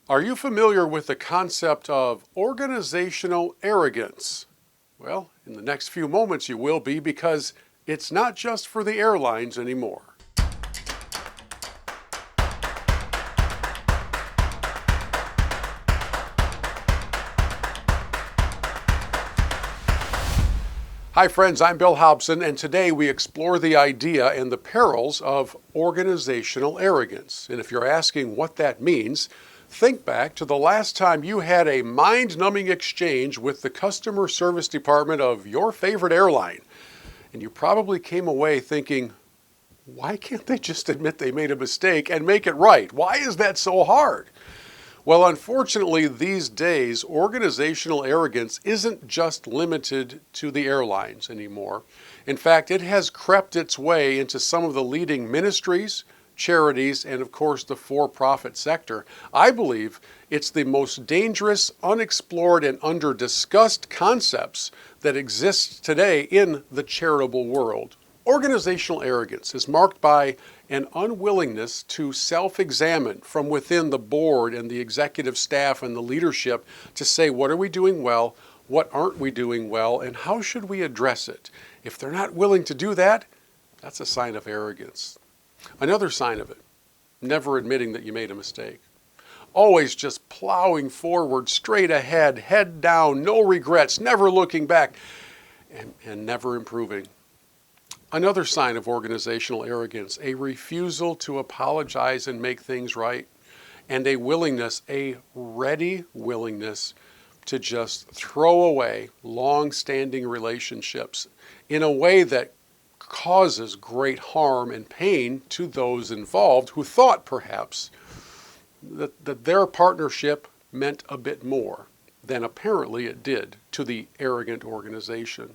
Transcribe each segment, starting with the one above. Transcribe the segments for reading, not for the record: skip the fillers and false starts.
Are you familiar with the concept of organizational arrogance? Well, in the next few moments you will be, because it's not just for the airlines anymore. Hi friends, I'm Bill Hobson, and today we explore the idea and the perils of organizational arrogance. And if you're asking what that means, think back to the last time you had a mind-numbing exchange with the customer service department of your favorite airline. And you probably came away thinking, why can't they just admit they made a mistake and make it right? Why is that so hard? Well, unfortunately, these days, organizational arrogance isn't just limited to the airlines anymore. In fact, it has crept its way into some of the leading ministries, charities, and of course the for-profit sector. I believe it's the most dangerous, unexplored, and under-discussed concepts that exist today in the charitable world. Organizational arrogance is marked by an unwillingness to self-examine from within the board and the executive staff and the leadership to say, what are we doing well, what aren't we doing well, and how should we address it? If they're not willing to do that, that's a sign of arrogance. Another sign of it, never admitting that you made a mistake. Always just plowing forward, straight ahead, head down, no regrets, never looking back, and never improving. Another sign of organizational arrogance, a refusal to apologize and make things right, and a ready willingness to just throw away long-standing relationships in a way that causes great harm and pain to those involved who thought perhaps that their partnership meant a bit more than apparently it did to the arrogant organization.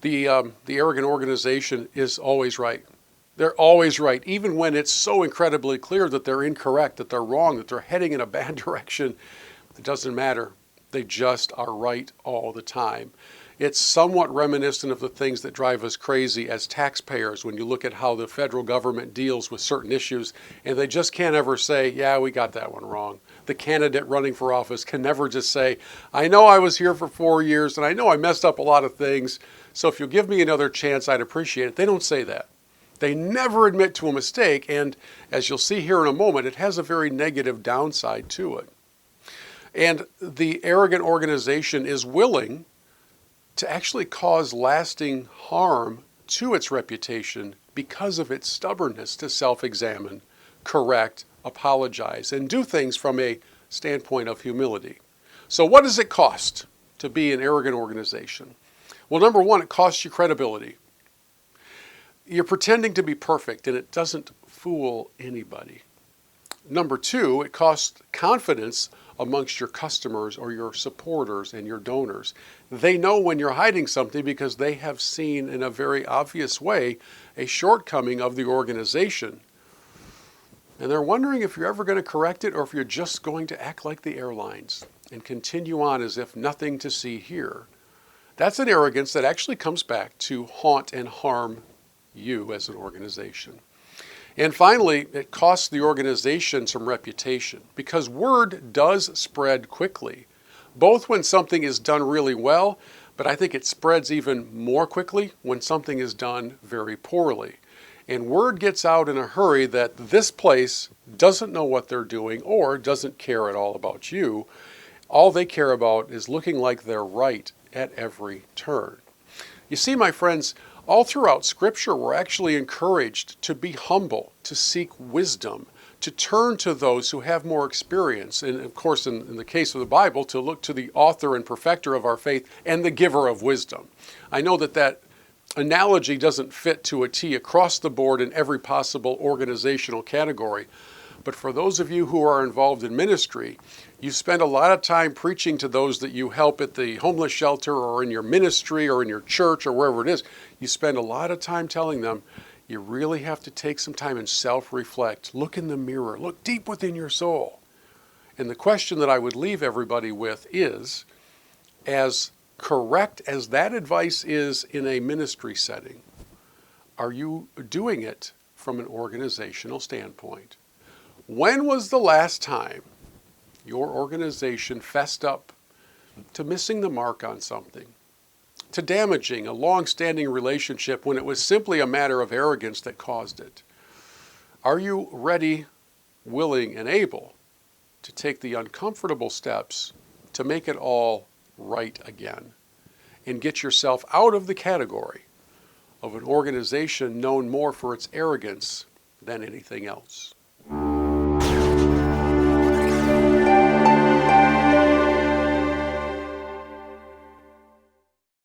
The arrogant organization is always right. They're always right, even when it's so incredibly clear that they're incorrect, that they're wrong, that they're heading in a bad direction. It doesn't matter. They just are right all the time. It's somewhat reminiscent of the things that drive us crazy as taxpayers when you look at how the federal government deals with certain issues, and they just can't ever say, yeah, we got that one wrong. The candidate running for office can never just say, I know I was here for 4 years and I know I messed up a lot of things, so if you'll give me another chance, I'd appreciate it. They don't say that. They never admit to a mistake, and as you'll see here in a moment, it has a very negative downside to it. And the arrogant organization is willing to actually cause lasting harm to its reputation because of its stubbornness to self-examine, correct, apologize, and do things from a standpoint of humility. So what does it cost to be an arrogant organization? Well, number one, it costs you credibility. You're pretending to be perfect, and it doesn't fool anybody. Number two, it costs confidence amongst your customers or your supporters and your donors. They know when you're hiding something because they have seen in a very obvious way a shortcoming of the organization. And they're wondering if you're ever going to correct it or if you're just going to act like the airlines and continue on as if nothing to see here. That's an arrogance that actually comes back to haunt and harm you as an organization. And finally, it costs the organization some reputation because word does spread quickly, both when something is done really well, but I think it spreads even more quickly when something is done very poorly. And word gets out in a hurry that this place doesn't know what they're doing or doesn't care at all about you. All they care about is looking like they're right at every turn. You see, my friends, all throughout Scripture, we're actually encouraged to be humble, to seek wisdom, to turn to those who have more experience, and of course, in the case of the Bible, to look to the author and perfecter of our faith and the giver of wisdom. I know that analogy doesn't fit to a T across the board in every possible organizational category, but for those of you who are involved in ministry, you spend a lot of time preaching to those that you help at the homeless shelter or in your ministry or in your church or wherever it is. You spend a lot of time telling them you really have to take some time and self-reflect. Look in the mirror. Look deep within your soul. And the question that I would leave everybody with is, as correct as that advice is in a ministry setting, are you doing it from an organizational standpoint? When was the last time your organization fessed up to missing the mark on something, to damaging a long-standing relationship when it was simply a matter of arrogance that caused it? Are you ready, willing, and able to take the uncomfortable steps to make it all right again and get yourself out of the category of an organization known more for its arrogance than anything else?